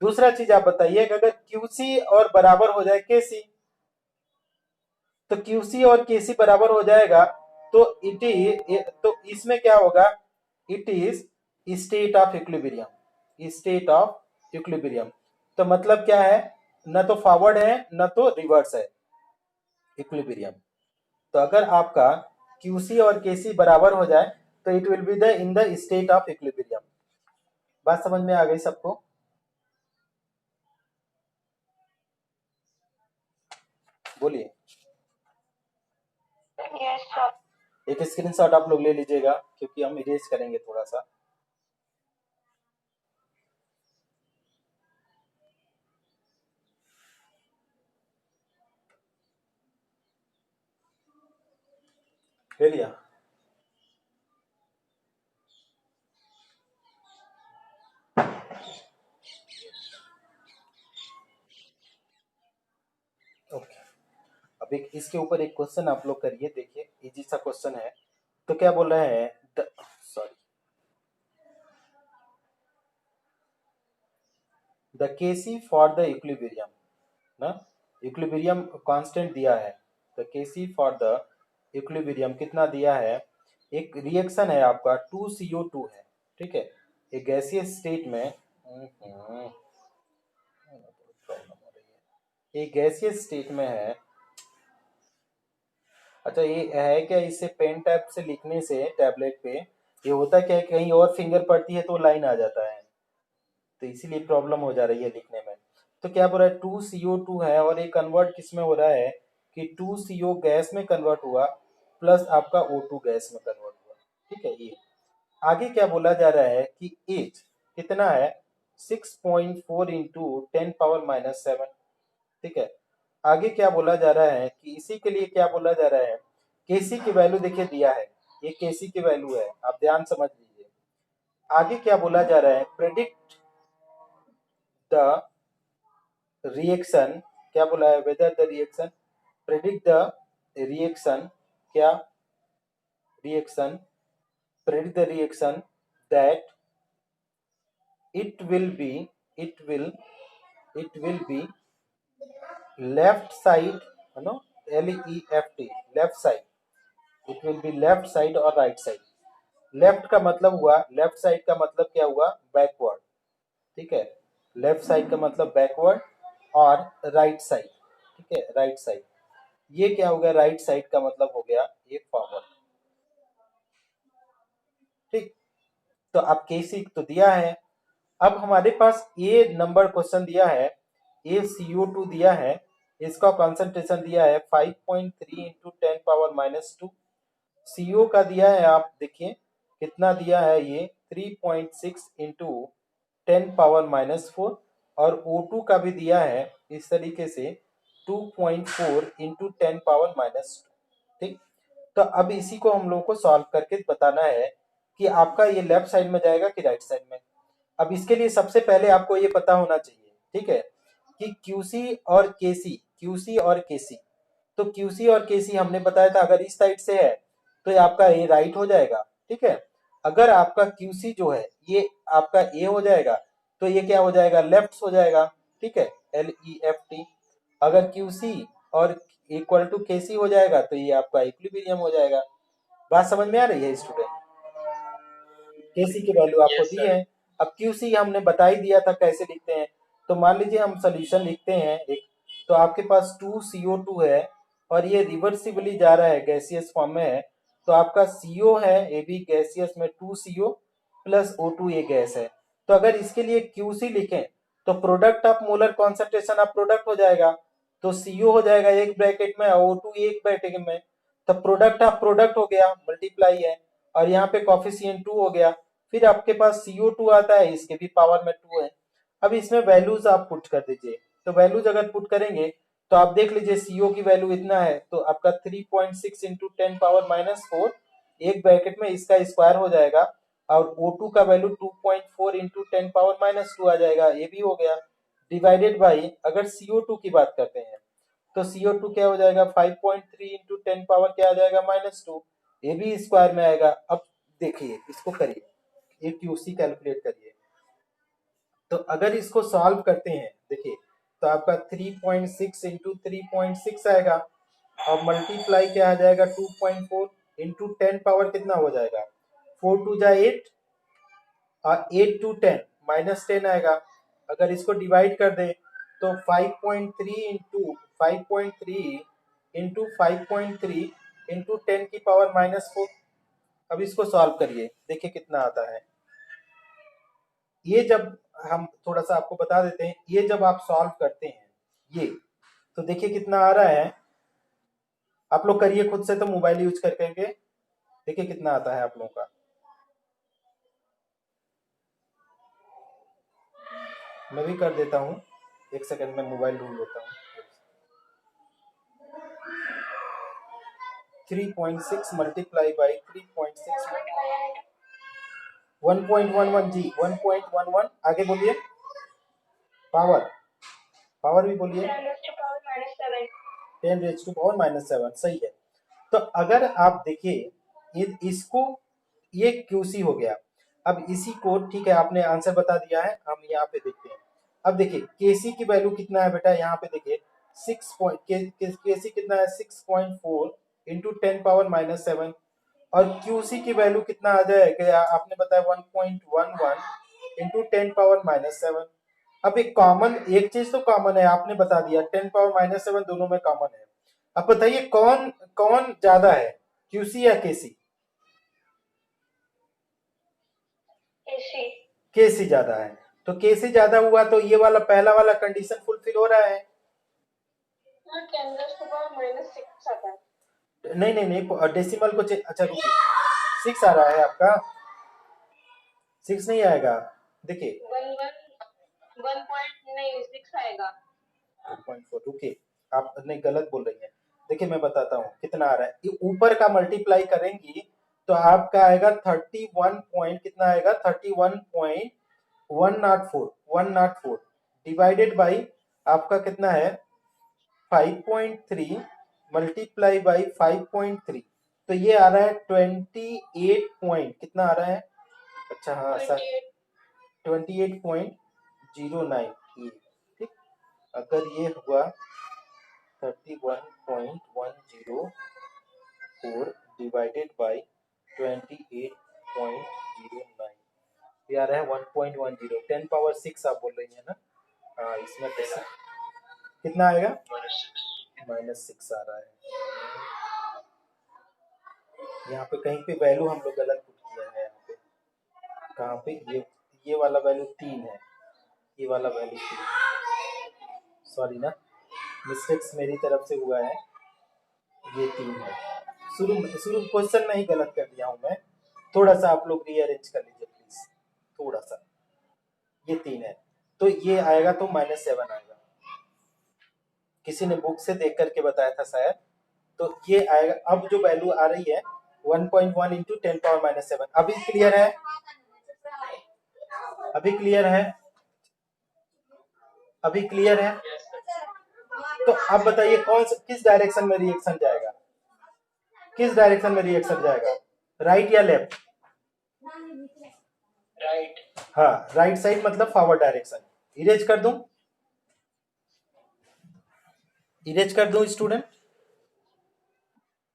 दूसरा चीज आप बताइए कि अगर क्यूसी और बराबर हो जाए केसी, तो क्यूसी और केसी बराबर हो जाएगा, तो तो इसमें क्या होगा, it is state of equilibrium, state of equilibrium. तो मतलब क्या है, न तो फॉरवर्ड है न तो रिवर्स है, इक्विलिब्रियम। तो अगर आपका क्यूसी और केसी बराबर हो जाए तो it will be the in the state of equilibrium. बात समझ में आ गई सबको? बोलिए। Yes, sir. एक स्क्रीनशॉट आप लोग ले लीजिएगा क्योंकि हम इरेज करेंगे थोड़ा सा। ले लिया? ओके, अब एक इसके ऊपर एक क्वेश्चन आप लोग करिए, देखिए इजी सा क्वेश्चन है। तो क्या बोल रहे हैं, sorry, the KC for the equilibrium ना, इक्विलिब्रियम कांस्टेंट दिया है, the KC for the equilibrium कितना दिया है, एक रिएक्शन है आपका 2CO2 है, ठीक है, एक गैसीय स्टेट में, प्रॉब्लम हो रही है, ये गैसियस स्टेट में है। अच्छा ये है क्या, इससे पेन टैब से लिखने से टैबलेट पे ये होता क्या है, कहीं और फिंगर पड़ती है तो लाइन आ जाता है, तो इसीलिए प्रॉब्लम हो जा रही है लिखने में। तो क्या बोल रहा है, 2CO2 है और ये कन्वर्ट किस में हो रहा है कि 2CO गैस में कन्वर्ट हुआ प्लस आपका O2 गैस में कन्वर्ट हुआ। ठीक है, ये आगे क्या बोला जा रहा है कि एज कितना है, 6.4 इंटू 10⁻⁻⁷। ठीक है, आगे क्या बोला जा रहा है कि इसी के लिए क्या बोला जा रहा है, केसी की वैल्यू देखिए दिया है, ये केसी की वैल्यू है, आप ध्यान समझ लीजिए। आगे क्या बोला जा रहा है, प्रेडिक्ट द रिएक्शन, क्या बोला है, whether the reaction, predict the reaction, क्या reaction, predict the reaction that it will be it will it will be left side, you know, left, left side, it will be left side और right side। Left का मतलब हुआ, left side का मतलब क्या हुआ, backward. ठीक है, लेफ्ट साइड का मतलब बैकवर्ड और राइट साइड, ठीक है, राइट साइड, ये क्या हो गया, राइट साइड का मतलब हो गया ये फॉरवर्ड। ठीक, तो अब केसी तो दिया है, अब हमारे पास ये नंबर क्वेश्चन दिया है, ये CO2 दिया है, इसका कॉन्सेंट्रेशन दिया है 5.3 इंटू 10⁻⁻2। CO का दिया है, आप देखिए कितना दिया है, ये 3.6 इंटू 10⁻⁻4 और O2 का भी दिया है इस तरीके से 2.4 इंटू 10⁻⁻2। ठीक, तो अब इसी को हम लोगों को सॉल्व करके बताना है कि आपका ये लेफ्ट साइड में जाएगा कि राइट साइड में। अब इसके लिए सबसे पहले आपको ये पता होना चाहिए, ठीक है, कि QC और KC, QC और KC, तो QC और KC हमने बताया था अगर इस साइड से है तो ये आपका ए राइट हो जाएगा। ठीक है, अगर आपका QC जो है ये आपका ए हो जाएगा तो ये क्या हो जाएगा, लेफ्ट हो जाएगा। ठीक है, LEFT। अगर QC और इक्वल टू KC हो जाएगा तो ये आपका इक्विलिब्रियम हो जाएगा। बात समझ में आ रही है स्टूडेंट? केसी की वैल्यू आपको Yes, दी sir. है, अब क्यूसी हमने बता ही दिया था कैसे लिखते हैं। तो मान लीजिए हम सोल्यूशन लिखते हैं एक, तो आपके पास 2CO2 है और ये रिवर्सिबली जा रहा है, गैसियस फॉर्म में है, तो आपका CO है, ये भी गैसियस में 2CO प्लस O2 ये गैस है। तो अगर इसके लिए QC लिखें तो product of molar concentration of product हो जाएगा, तो CO हो जाएगा एक ब्रैकेट में और O2 एक ब्रैकेट में, तो प्रोडक्ट ऑफ प्रोडक्ट हो गया, मल्टीप्लाई है, और यहाँ पे कॉफिशिएंट 2 हो गया। फिर आपके पास CO2 आता है, इसके भी पावर में 2 है। अब इसमें वैल्यूज आप पुट कर दीजिए, तो वैल्यूज अगर पुट करेंगे तो आप देख लीजिए CO की वैल्यू इतना है, तो आपका 3.6 इंटू 10⁻⁻4 एक ब्रैकेट में इसका स्क्वायर हो जाएगा, और O2 का वैल्यू 2.4 इंटू 10⁻⁻2 आ जाएगा, ये भी हो गया, डिवाइडेड बाई अगर CO2 की बात करते हैं तो CO2 क्या हो जाएगा, 5.3 इंटू 10 पावर क्या आ जाएगा, -2, ये भी स्क्वायर में आएगा। अब देखिए इसको करिए, ये QC कैलकुलेट करिए, तो अगर इसको सॉल्व करते हैं देखिए तो आपका 3.6 इंटू 3.6 आएगा और मल्टीप्लाई क्या आ जाएगा 2.4 इंटू 10 पावर कितना हो जाएगा, 4 2 जा 8 और 8 टू 10 -10 आएगा। अगर इसको डिवाइड कर दें तो 5.3 इंटू 5.3 इंटू 5.3 इंटू 10 की पावर -4। अब इसको सॉल्व करिए, देखिए कितना आता है। ये जब हम थोड़ा सा आपको बता देते हैं, ये जब आप सॉल्व करते हैं ये, तो देखिए कितना आ रहा है, आप लोग करिए खुद से, तो मोबाइल यूज कर करके देखिए कितना आता है आप लोगों का। मैं भी कर देता हूँ, एक सेकंड में मोबाइल ढूंढ लेता हूँ। 3.6 मल्टीप्लाई बाई 3.6 1.11 जी, 1.11, आगे बोलिए, पावर, पावर भी बोलिए, 10⁻⁻7, सही है। तो अगर आप देखिए इसको, ये QC हो गया। अब इसी को, ठीक है, आपने आंसर बता दिया है, हम यहाँ पे देखते हैं। अब देखिए KC की वैल्यू कितना है बेटा, यहाँ पे देखिए 6 KC कितना है, 6.4 इंटू 10⁻⁻7, और QC की वैल्यू कितना आ जाएगा, आपने बताया 1.11 इंटू 10⁻⁻7। अब एक चीज तो कॉमन है, आपने बता दिया 10⁻⁻7 दोनों में कॉमन है। अब बताइए कौन कौन ज्यादा है, क्यूसी या केसी? केसी। केसी ज्यादा है। तो केसी ज्यादा हुआ तो ये वाला पहला वाला कंडीशन फुलफिल हो रहा है। हाँ 10⁻⁻6 आता है। नहीं नहीं नहीं, डेसिमल को अच्छा रुकिए, 6 आ रहा है आपका, 6 नहीं आएगा। देखिए 1 पॉइंट नहीं 6 आएगा। 2.4, रुकिए आप नहीं गलत बोल रही हैं। देखिए मैं बताता हूँ कितना आ रहा है, ये ऊपर का मल्टीप्लाई करेंगी तो आपका आएगा 31 पॉइंट, कितना आएगा 31.104 डिवाइडेड बाई आपका कितना है 5.3 मल्टीप्लाई बाई 5.3, तो ये आ रहा है 28 पॉइंट, कितना आ रहा है, अच्छा हाँ सर 28.09 ये, ठीक। अगर ये हुआ 31.104 डिवाइडेड बाई 28.09, ये आ रहा है 1.10, 10⁻6 आप बोल रही है ना। हाँ इसमें कैसे कितना आएगा, -6 आ रहा है। यहाँ पे कहीं पे वैल्यू हम लोग गलत पुट किया है, यहाँ पे कहाँ पे ये वाला वैल्यू 3 है, ये वाला वैल्यू 3, सॉरी ना, मिस्टेक्स मेरी तरफ से हुआ है, ये 3 है। शुरू शुरू क्वेश्चन में ही गलत कर दिया हूँ मैं, थोड़ा सा आप लोग रीअरेंज कर लीजिए प्लीज, थोड़ा सा, ये 3 है तो ये आएगा तो -7 आएगा, किसी ने बुक से देख करके बताया था शायद, तो ये आएगा। अब जो वैल्यू आ रही है 1.1 इंटू 10⁻⁻7, अभी क्लियर है, अभी क्लियर है, अभी क्लियर है। तो अब बताइए कौन सा किस डायरेक्शन में रिएक्शन जाएगा, किस डायरेक्शन में रिएक्शन जाएगा, राइट या लेफ्ट? राइट। हाँ राइट साइड मतलब फॉरवर्ड डायरेक्शन। इरेज कर दूं, इरेज कर दूं स्टूडेंट?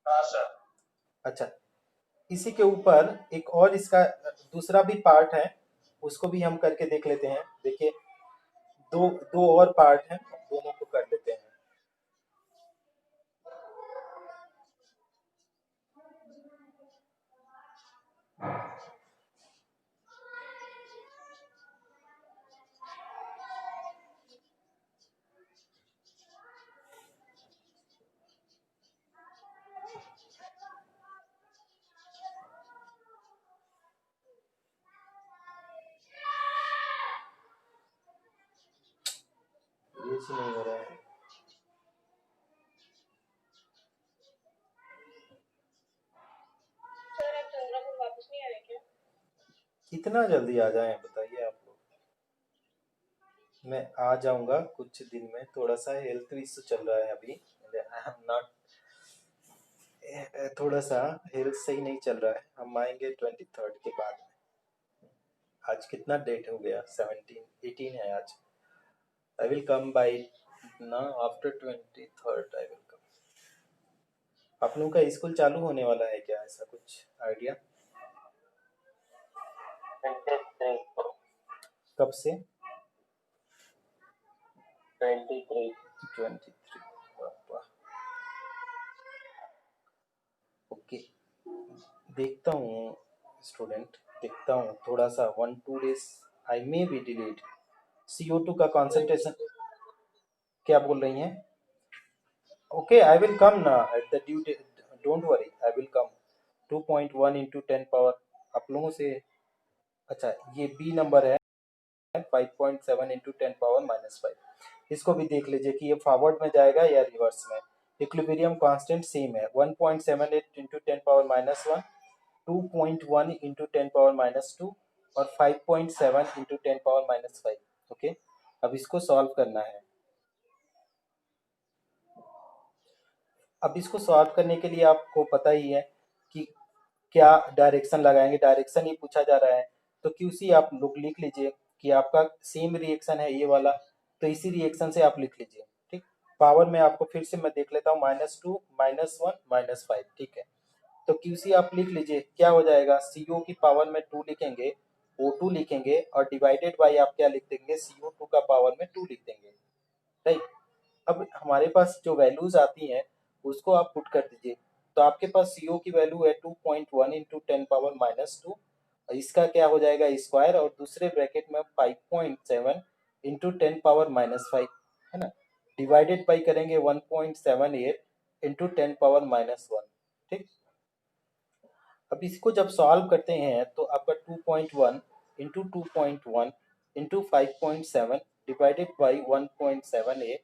हाँ सर। अच्छा, इसी के ऊपर एक और इसका दूसरा भी पार्ट है, उसको भी हम करके देख लेते हैं। देखिए दो दो और पार्ट हैं, दोनों को कर लेते हैं। इरेज नहीं हो रहा है, सर आप चंद्रपुर वापस नहीं आ रहे क्या? कितना जल्दी आ जाएं बताइए आप लोग। मैं आ जाऊंगा कुछ दिन में, थोड़ा सा हेल्थ इशू चल रहा है अभी, आई एम नॉट, थोड़ा सा हेल्थ सही नहीं चल रहा है। हम आएंगे 23rd के बाद। आज कितना डेट हो गया, 17 18 है आज। आई विल कम बाई ना आफ्टर 23rd आई विल कम। आप लोगों का स्कूल चालू होने वाला है क्या, ऐसा कुछ आइडिया? 23 कब से? 23 ओके, देखता हूँ स्टूडेंट, देखता हूँ थोड़ा सा 1-2 days I may be delayed. CO2 का कॉन्सेंट्रेशन, क्या बोल रही हैं? ओके आई विल कम ना at the due date, don't worry I will come. 2.1 into 10 power आप लोगों से, अच्छा ये बी नंबर है 5.7 इंटू 10⁻⁻5, इसको भी देख लीजिए कि ये फॉरवर्ड में जाएगा या रिवर्स में। इक्विलिब्रियम कांस्टेंट सेम है 1.78 इंटू 10⁻⁻1, 2.1 इंटू 10⁻⁻2 और 5.7 इंटू 10⁻⁻5। ओके, अब इसको सॉल्व करना है। अब इसको सॉल्व करने के लिए आपको पता ही है कि क्या डायरेक्शन लगाएंगे, डायरेक्शन ही पूछा जा रहा है। तो QC आप लोग लिख लीजिए कि आपका सेम रिएक्शन है ये वाला, तो इसी रिएक्शन से आप लिख लीजिए, ठीक। पावर में आपको फिर से मैं देख लेता हूँ, -2 -1 -5, ठीक है। तो QC आप लिख लीजिए, क्या हो जाएगा, CO की पावर में 2 लिखेंगे O2 लिखेंगे और डिवाइडेड बाई आप क्या लिख देंगे, CO2 का पावर में 2 लिख देंगे, राइट। अब हमारे पास जो वैल्यूज आती हैं उसको आप पुट कर दीजिए। तो आपके पास CO की वैल्यू है 2.1 इंटू 10⁻⁻2, इसका क्या हो जाएगा स्क्वायर, और दूसरे ब्रैकेट में 5.7 इंटू 10⁻⁻5, है ना, डिवाइडेड बाई करेंगे 1.78 इंटू 10⁻⁻1, ठीक। अब इसको जब सॉल्व करते हैं तो आपका 2.1 into 2.1 into 5.7 divided by 1.78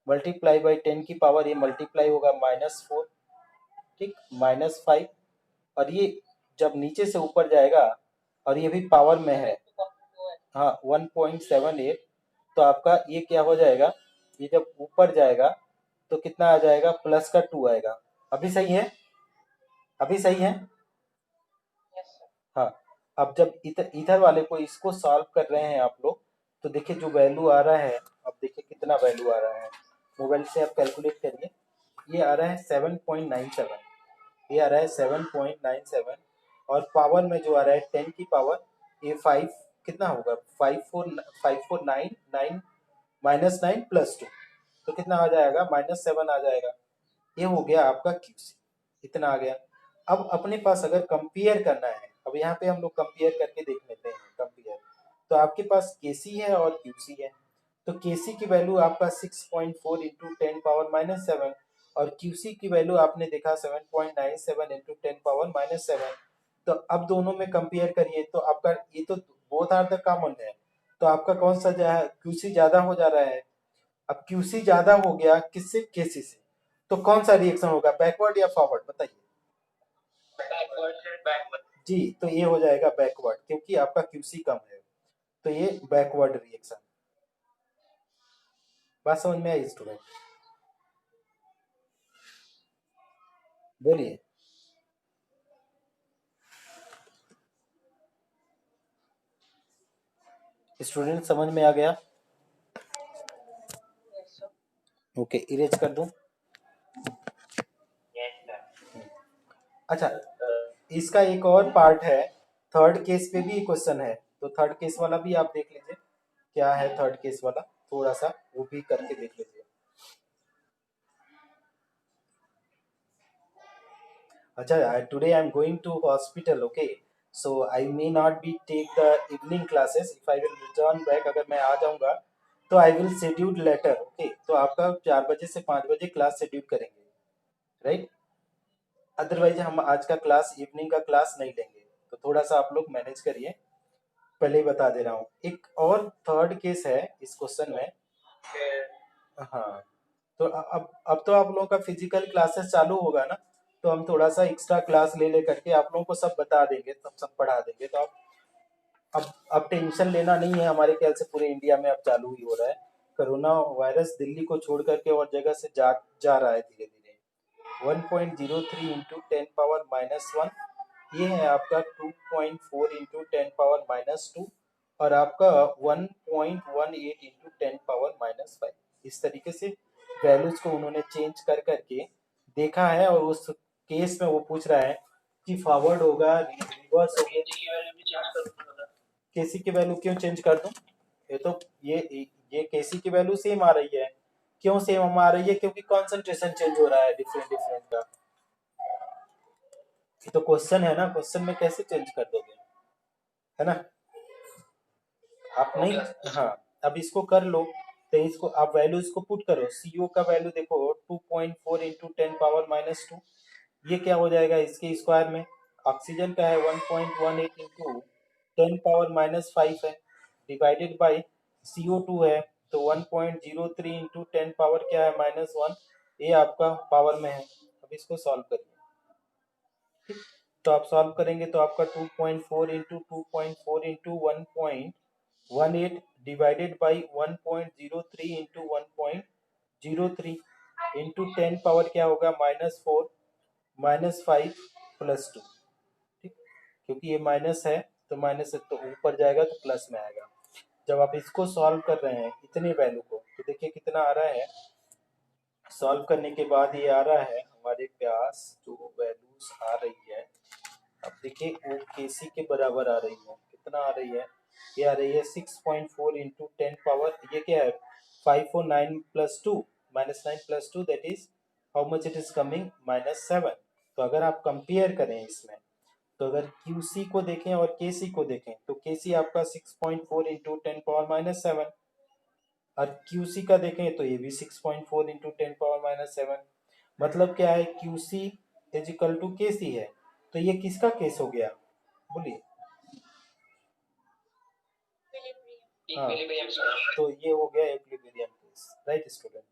multiply by 10 की पावर, ये मल्टीप्लाई होगा -4, ठीक, -5, और ये जब नीचे से ऊपर जाएगा और ये भी पावर में है, हाँ 1.78, तो आपका ये क्या हो जाएगा, ये जब ऊपर जाएगा तो कितना आ जाएगा, प्लस का 2 आएगा। अभी सही है, अभी सही है, हाँ। अब जब इधर वाले को इसको सॉल्व कर रहे हैं आप लोग, तो देखिए जो वैल्यू आ रहा है, अब देखिए कितना वैल्यू आ रहा है, मोबाइल से आप कैलकुलेट करिए, ये आ रहा है 7.97, ये आ रहा है 7.97, और पावर में जो आ रहा है 10 की पावर, ये 5 कितना होगा, 549 -9 प्लस 2, तो कितना आ जाएगा, -7 आ जाएगा। ये हो गया आपका QC, इतना आ गया। अब अपने पास अगर कंपेयर करना है, अब यहाँ पे हम लोग कंपेयर करके देख लेते हैं, कंपेयर, तो आपके पास KC है और QC है, तो KC की वैल्यू आपका 6.4 इंटू 10⁻⁻7, और QC की वैल्यू आपने देखा 7.97 इंटू 10⁻⁻7, तो अब दोनों में कंपेयर करिए तो आपका ये तो बोथ आर द कॉमन है, तो आपका कौन सा QC ज्यादा हो जा रहा है। अब QC ज्यादा हो गया किससे, KC से, तो कौन सा रिएक्शन होगा, बैकवर्ड या फॉरवर्ड, बताइए। जी, तो ये हो जाएगा बैकवर्ड, क्योंकि आपका QC कम है, तो ये बैकवर्ड रिएक्शन। बात समझ में आई स्टूडेंट, बोलिए। स्टूडेंट समझ में आ गया, ओके, इरेज कर दूं। अच्छा, इसका एक और पार्ट है, थर्ड केस पे भी क्वेश्चन है, तो थर्ड केस वाला भी आप देख लीजिए, क्या है थर्ड केस वाला, थोड़ा सा वो भी करके देख लीजिए। अच्छा, today I am going to hospital, okay, so I may not be take the evening classes, if I will return back, अगर मैं आ जाऊंगा तो I will schedule later, okay, तो आपका 4 बजे से 5 बजे क्लास शेड्यूल करेंगे, राइट। अदरवाइज हम आज का क्लास, इवनिंग का क्लास नहीं लेंगे, तो थोड़ा सा आप लोग मैनेज करिए, पहले ही बता दे रहा हूँ। एक और थर्ड केस है इस क्वेश्चन में, हाँ, तो अब तो आप लोगों का फिजिकल क्लासेस चालू होगा ना, तो हम थोड़ा सा एक्स्ट्रा क्लास ले करके आप लोगों को सब बता देंगे, सब पढ़ा देंगे, तो आप अब टेंशन लेना नहीं है, हमारे ख्याल से पूरे इंडिया में अब चालू ही हो रहा है, कोरोना वायरस दिल्ली को छोड़ करके और जगह से जा रहा है धीरे धीरे। 1.03 इंटू 10⁻⁻1, ये है आपका 2.4 इंटू 10⁻⁻2, और आपका 1.18 इंटू 10⁻⁻5, इस तरीके से वैल्यूज को उन्होंने चेंज कर करके देखा है, और उस केस में वो पूछ रहा है कि फॉरवर्ड होगा, रिवर्स होगा। केसी की वैल्यू क्यों चेंज कर दूं, ये तो ये केसी की वैल्यू सेम आ रही है, क्यों सेम आ रही है, क्योंकि कॉन्सेंट्रेशन चेंज हो रहा है डिफरेंट डिफरेंट का, ये तो क्वेश्चन है ना, क्वेश्चन में कैसे चेंज कर दोगे, है ना, आप नहीं, हाँ, अब इसको कर लो, तो इसको आप वैल्यू इसको पुट करो, CO का वैल्यू देखो 2.4 इंटू 10⁻⁻2, ये क्या हो जाएगा इसके स्क्वायर में, ऑक्सीजन का है 1.18 इंटू 10⁻�5 है, डिवाइडेड बाई CO2 है, तो 1.03 इंटू 10 पावर क्या है -1, ये आपका पावर में है। अब इसको सॉल्व करिए, ठीक, तो आप सॉल्व करेंगे तो आपका 2.4 into 2.4 into 1.18 divided by 1.03 into 1.03 into 10 power क्या होगा -4 -5 प्लस 2, ठीक, क्योंकि ये माइनस है तो माइनस है, तो ऊपर जाएगा तो प्लस में आएगा। जब आप इसको सॉल्व कर रहे हैं इतने वैल्यू को, तो देखिए कितना आ रहा है, सॉल्व करने के बाद ये आ रहा है हमारे पास जो वैल्यूज आ रही है, अब देखिए वो केसी के बराबर आ रही है, कितना आ रही है, ये आ रही है 6.4 इंटू 10 पावर, ये क्या है 549 plus 2 minus 9 plus 2 that is how much it is coming -7। तो अगर आप कंपेयर करें इसमें, तो अगर QC को देखें और KC को देखें तो KC आपका 6.4 इंटू 10 पावर -7 और QC का देखें तो ये भी 6.4 इंटू 10 पावर -7। मतलब क्या है, QC is equal to KC है। तो ये किसका केस हो गया, बोलिए। हाँ, तो ये हो गया इक्विलिब्रियम केस, राइट स्टूडेंट।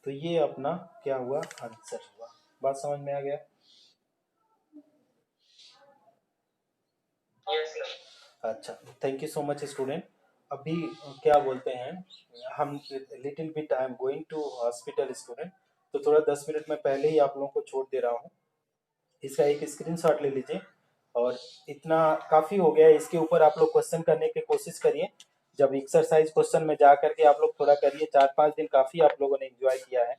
तो ये अपना क्या हुआ, आंसर हुआ। बात समझ में आ गया? अच्छा, thank you so much student. अभी क्या बोलते हैं, हम little bit I am going to hospital student, तो थोड़ा 10 मिनट में पहले ही आप लोगों को छोड़ दे रहा हूँ। इसका एक स्क्रीनशॉट ले लीजिए, और इतना काफ़ी हो गया है। इसके ऊपर आप लोग क्वेश्चन करने की कोशिश करिए। जब एक्सरसाइज क्वेश्चन में जा करके आप लोग थोड़ा करिए, 4-5 दिन काफ़ी आप लोगों ने एंजॉय किया है।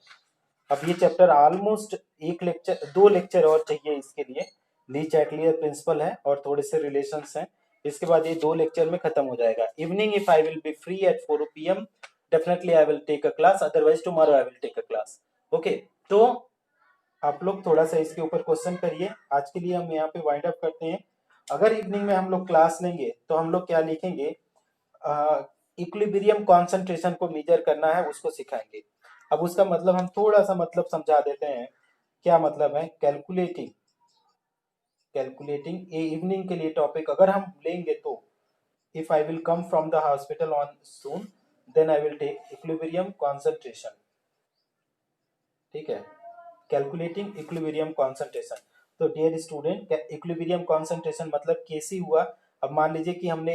अब ये चैप्टर ऑलमोस्ट एक लेक्चर 2 लेक्चर और चाहिए इसके लिए। ली चैटलियर प्रिंसिपल है और थोड़े से रिलेशंस हैं। इसके बाद ये 2 लेक्चर में खत्म हो जाएगा। Evening if I will be free at 4 PM definitely I will take a class, otherwise tomorrow I will take a class. Okay, तो आप लोग थोड़ा सा इसके ऊपर क्वेश्चन करिए। आज के लिए हम यहाँ पे वाइंड अप करते हैं। अगर इवनिंग में हम लोग क्लास लेंगे तो हम लोग क्या लिखेंगे, इक्विलिब्रियम कॉन्सेंट्रेशन को मेजर करना है, उसको सिखाएंगे। अब उसका मतलब हम थोड़ा सा मतलब समझा देते हैं। क्या मतलब है, कैलकुलेटिंग ये इवनिंग के लिए टॉपिक अगर हम लेंगे तो, if I will come from the hospital on soon then I will take equilibrium concentration. ठीक है, कैलकुलेटिंग इक्विलिब्रियम कॉन्सेंट्रेशन। तो डियर स्टूडेंट, इक्विलिब्रियम कॉन्सेंट्रेशन मतलब कैसी हुआ। अब मान लीजिए कि हमने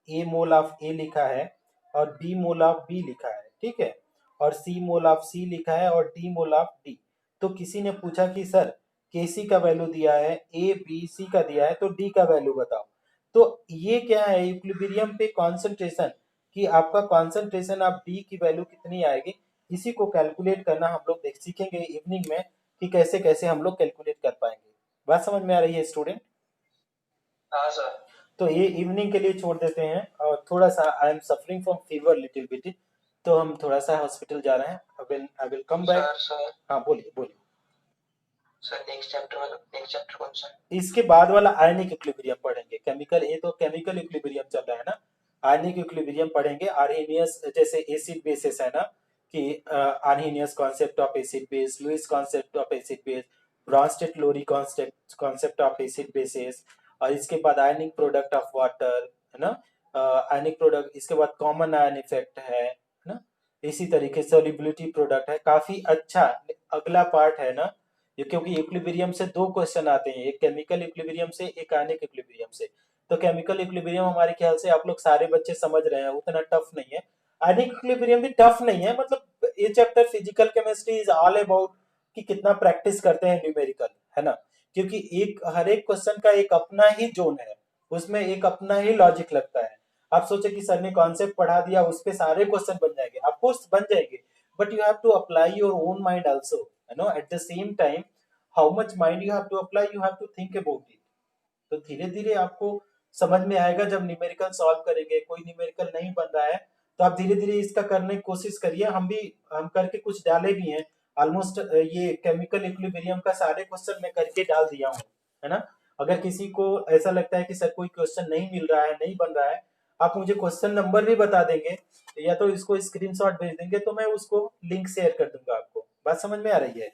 ए मोल ऑफ ए लिखा है और बी मोल ऑफ बी लिखा है, ठीक है, और सी मोल ऑफ सी लिखा है और डी मोल ऑफ डी। तो किसी ने पूछा कि सर केसी का वैल्यू दिया है, ए बी सी का दिया है, तो डी का वैल्यू बताओ। तो ये क्या है, इक्विलिब्रियम पे कॉन्सेंट्रेशन, कि आपका कॉन्सेंट्रेशन ऑफ डी की वैल्यू कितनी आएगी, इसी को कैलकुलेट करना हम लोग देख सीखेंगे इवनिंग में, कि कैसे कैसे हम लोग कैलकुलेट कर पाएंगे। बात समझ में आ रही है स्टूडेंट? हाँ सर। तो ये इवनिंग के लिए छोड़ देते हैं। और थोड़ा सा I am suffering from fever little bit, तो हम थोड़ा सा हॉस्पिटल जा रहे हैं। आई विल कम बैक। सर हाँ बोलिए बोलिए। सर नेक्स्ट चैप्टर कौन सा? इसके बाद वाला आयनिक इक्विलिब्रियम पढ़ेंगे। केमिकल, ये तो केमिकल इक्विलिब्रियम चल रहा है ना, आयनिक इक्विलिब्रियम पढ़ेंगे। आर्हेनियस जैसे एसिड बेसिस है ना, कि Arrhenius concept of acid base, Lewis concept of acid base, Bronsted Lowry concept of acid bases, और इसके बाद आयनिक प्रोडक्ट ऑफ वाटर है ना, आयनिक प्रोडक्ट। इसके बाद कॉमन आयन इफेक्ट है ना, इसी तरीके से सॉल्युबिलिटी प्रोडक्ट है। काफी अच्छा अगला पार्ट है ना ये, क्योंकि इक्विलिब्रियम से 2 क्वेश्चन आते हैं, एक केमिकल इक्विलिब्रियम से, एक आयनिक इक्विलिब्रियम से। तो केमिकल इक्विलिब्रियम हमारे ख्याल से आप लोग सारे बच्चे समझ रहे हैं, उतना टफ नहीं है। आयनिक इक्विलिब्रियम भी टफ नहीं है, मतलब ये chapter physical chemistry is all about कि कितना प्रैक्टिस करते हैं न्यूमेरिकल, है ना। क्योंकि एक हर एक क्वेश्चन का एक अपना ही जोन है, उसमें एक अपना ही लॉजिक लगता है। आप सोचे कि सर ने कॉन्सेप्ट पढ़ा दिया, उस पे सारे क्वेश्चन बन जाएंगे, ऑफ कोर्स बन जाएंगे, but you have to apply your own mind also, you know, at the same time how much mind you have to apply, you have to think about it। तो धीरे धीरे आपको समझ में आएगा। जब न्यूमेरिकल सॉल्व करेंगे, कोई न्यूमेरिकल नहीं बन रहा है तो आप धीरे धीरे इसका करने की कोशिश करिए। हम करके कुछ डाले भी हैं ऑलमोस्ट। ये केमिकल इक्विलिब्रियम का सारे क्वेश्चन मैं करके डाल दिया हूँ, है ना। अगर किसी को ऐसा लगता है कि सर कोई क्वेश्चन नहीं मिल रहा है, नहीं बन रहा है, आप मुझे क्वेश्चन नंबर भी बता देंगे या तो इसको स्क्रीनशॉट भेज देंगे, तो मैं उसको लिंक शेयर कर दूंगा आपको। बात समझ में आ रही है?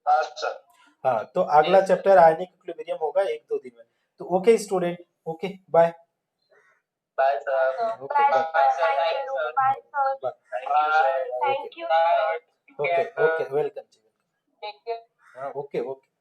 हाँ सर। हाँ, तो अगला चैप्टर आयनिक इक्विलिब्रियम होगा 1-2 दिन में। तो okay student, okay bye. Bye sir. Okay bye bye. Thank you sir. Okay okay, welcome जी। Take care. हाँ ओके ओके।